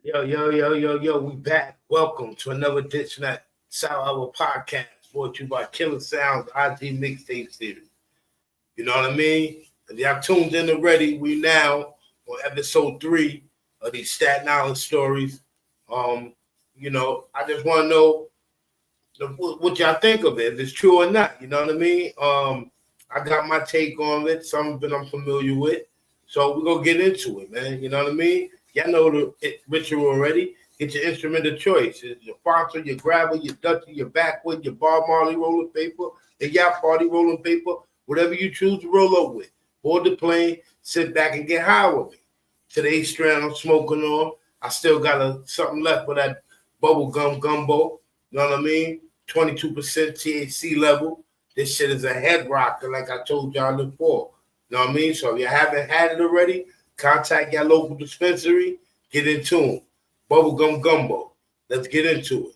Yo, yo, yo, yo, yo, we back. Welcome to another edition of Sour Hour Podcast, brought to you by Killer Sounds IG Mixtape Series. You know what I mean? If y'all tuned in already, we now on episode 3 of these Staten Island stories. Um, I just want to know what y'all think of it, if it's true or not. You know what I mean? I got my take on it, some of it I'm familiar with. So we're going to get into it, man. You know what I mean? Y'all know the ritual already. Get your instrument of choice. It's your sponsor, your grabber, your dutchie, your backwood, your Bob Marley rolling paper, the Yacht Party rolling paper, whatever you choose to roll up with. Board the plane, sit back and get high with me. Today's strand I'm smoking on. I still got something left for that bubble gum gumbo. You know what I mean? 22% THC level. This shit is a head rocker, like I told y'all before. You know what I mean? So if you haven't had it already, contact your local dispensary. Get in tune. Bubblegum gumbo. Let's get into it.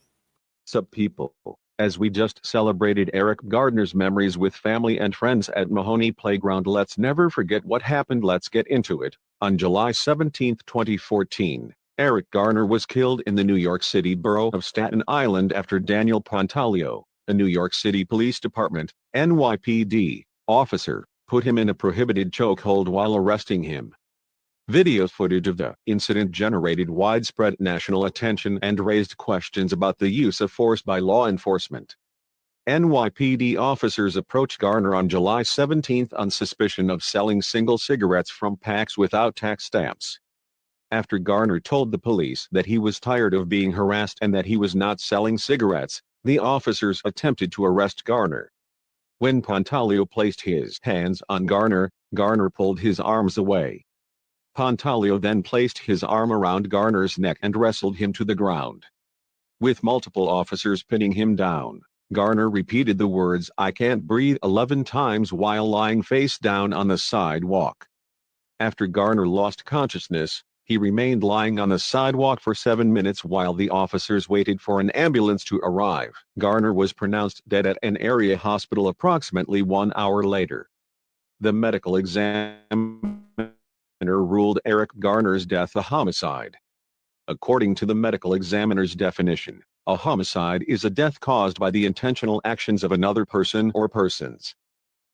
Sup people, as we just celebrated Eric Gardner's memories with family and friends at Mahoney Playground, let's never forget what happened. Let's get into it. On July 17, 2014, Eric Garner was killed in the New York City borough of Staten Island after Daniel Pontalio, a New York City Police Department, NYPD, officer, put him in a prohibited chokehold while arresting him. Video footage of the incident generated widespread national attention and raised questions about the use of force by law enforcement. NYPD officers approached Garner on July 17 on suspicion of selling single cigarettes from packs without tax stamps. After Garner told the police that he was tired of being harassed and that he was not selling cigarettes, the officers attempted to arrest Garner. When Pontalio placed his hands on Garner, Garner pulled his arms away. Pontalio then placed his arm around Garner's neck and wrestled him to the ground. With multiple officers pinning him down, Garner repeated the words "I can't breathe" 11 times while lying face down on the sidewalk. After Garner lost consciousness, he remained lying on the sidewalk for 7 minutes while the officers waited for an ambulance to arrive. Garner was pronounced dead at an area hospital approximately 1 hour later. The medical examiner ruled Eric Garner's death a homicide. According to the medical examiner's definition, a homicide is a death caused by the intentional actions of another person or persons.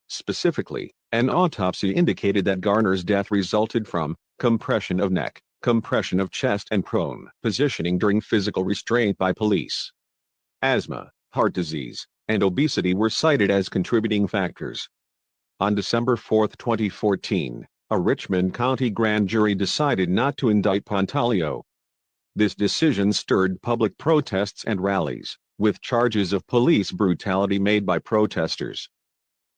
Specifically, an autopsy indicated that Garner's death resulted from compression of neck, compression of chest, and prone positioning during physical restraint by police. Asthma, heart disease, and obesity were cited as contributing factors. On December 4, 2014, a Richmond County grand jury decided not to indict Pontalio. This decision stirred public protests and rallies, with charges of police brutality made by protesters.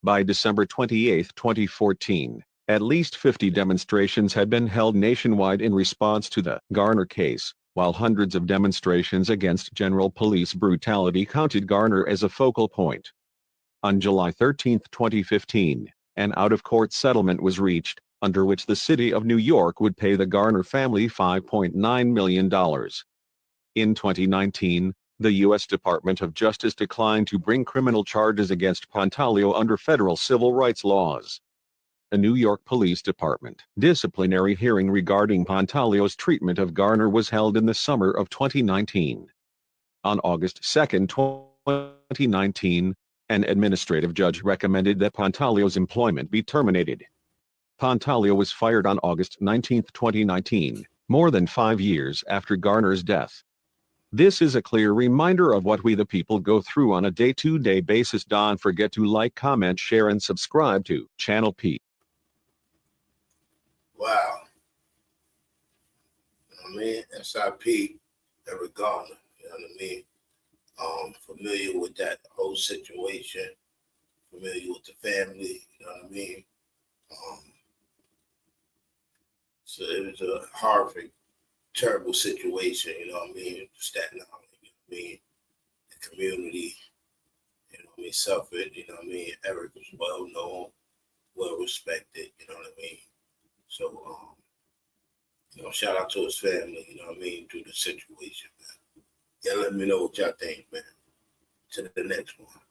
By December 28, 2014, at least 50 demonstrations had been held nationwide in response to the Garner case, while hundreds of demonstrations against general police brutality counted Garner as a focal point. On July 13, 2015, an out-of-court settlement was reached, under which the city of New York would pay the Garner family $5.9 million. In 2019, the U.S. Department of Justice declined to bring criminal charges against Pontalio under federal civil rights laws. A New York Police Department disciplinary hearing regarding Pontalio's treatment of Garner was held in the summer of 2019. On August 2, 2019, an administrative judge recommended that Pontalio's employment be terminated. Pontalio was fired on August 19, 2019, more than 5 years after Garner's death. This is a clear reminder of what we the people go through on a day-to-day basis. Don't forget to like, comment, share, and subscribe to Channel P. Wow. You know what I mean? SIP, Eric Garner. You know what I mean? Familiar with that whole situation, familiar with the family, you know what I mean? Um, so it was a horrific, terrible situation, you know what I mean? Staten Island, you know what I mean? The community, you know what I mean? Suffered, you know what I mean? Eric was well known, well respected, you know what I mean? So, shout out to his family, you know what I mean, through the situation, man. Yeah, let me know what y'all think, man. To the next one.